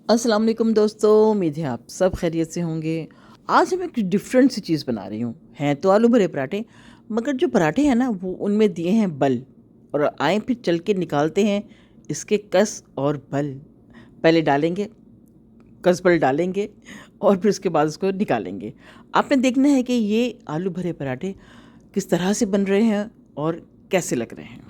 अस्सलाम वालेकुम दोस्तों, उम्मीद है आप सब खैरियत से होंगे। आज मैं एक डिफरेंट सी चीज़ बना रही हूँ। हैं तो आलू भरे पराठे, मगर जो पराठे हैं ना वो उनमें दिए हैं बल। और आए फिर चल के निकालते हैं इसके कस और बल। पहले डालेंगे, कस बल डालेंगे और फिर उसके बाद उसको निकालेंगे। आपने देखना है कि ये आलू भरे पराठे किस तरह से बन रहे हैं और कैसे लग रहे हैं।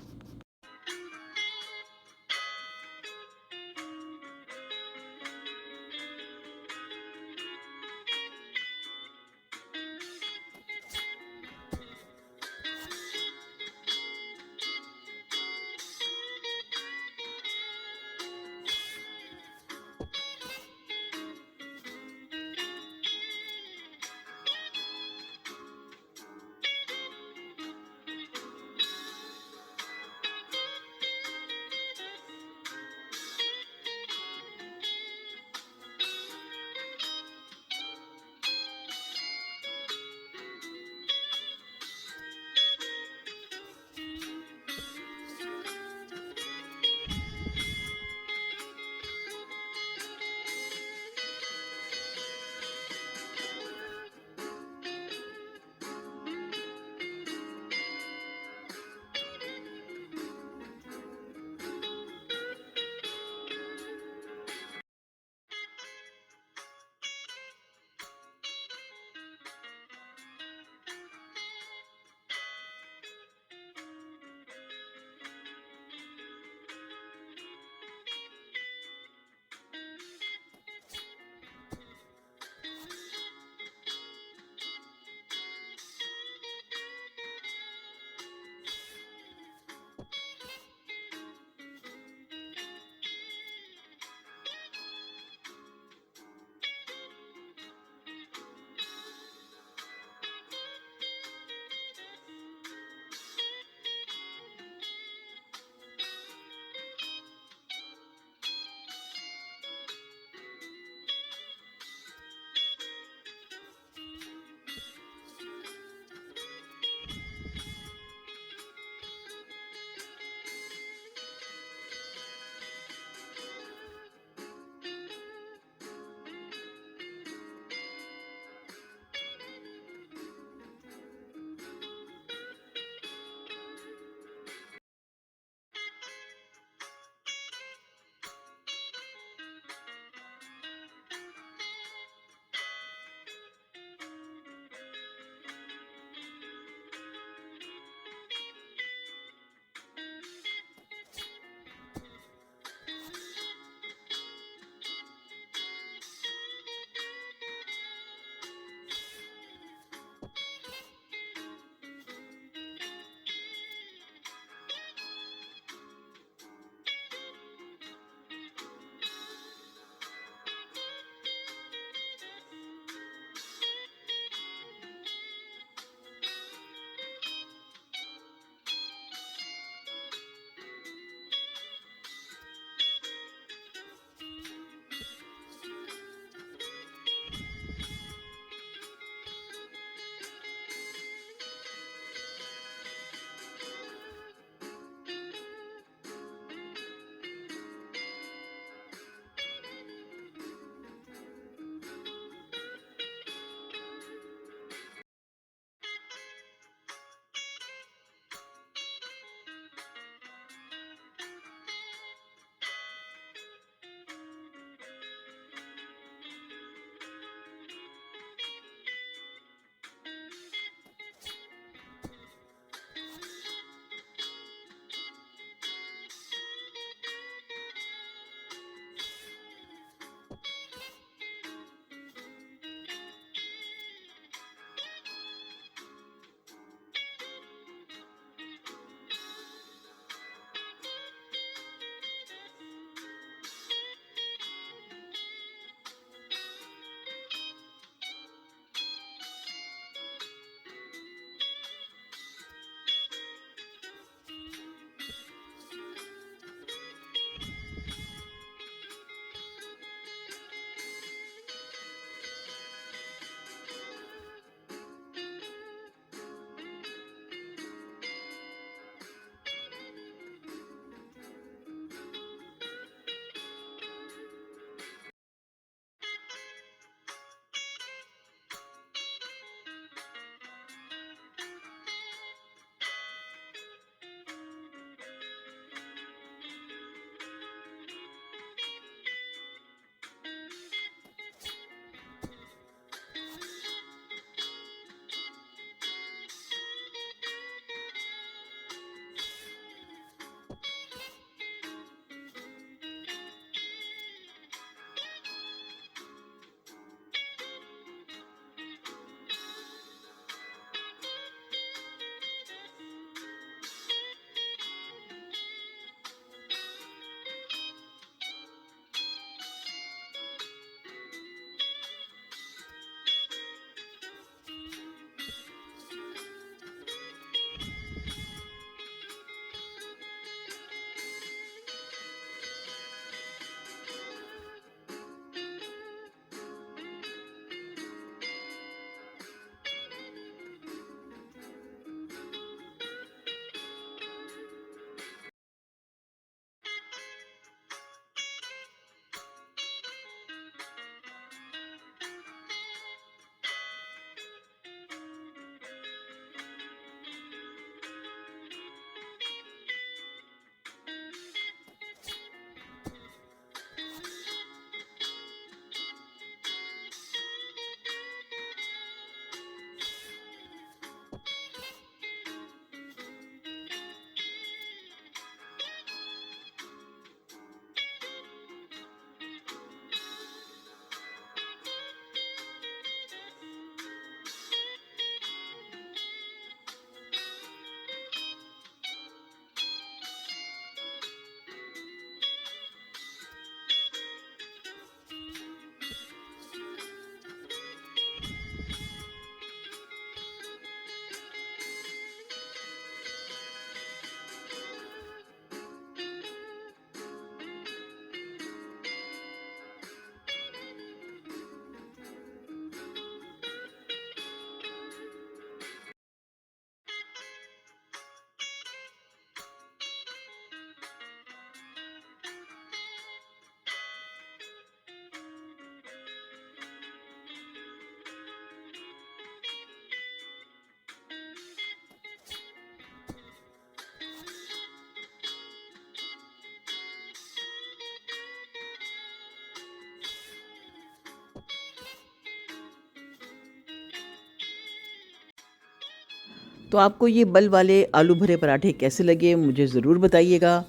तो आपको ये बल वाले आलू भरे पराठे कैसे लगे मुझे ज़रूर बताइएगा।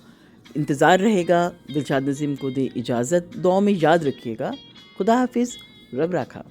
इंतज़ार रहेगा। दिलशाद नज़ीम को दे इजाज़त। दुआओं में याद रखिएगा। खुदा हाफिज़। रब राखा।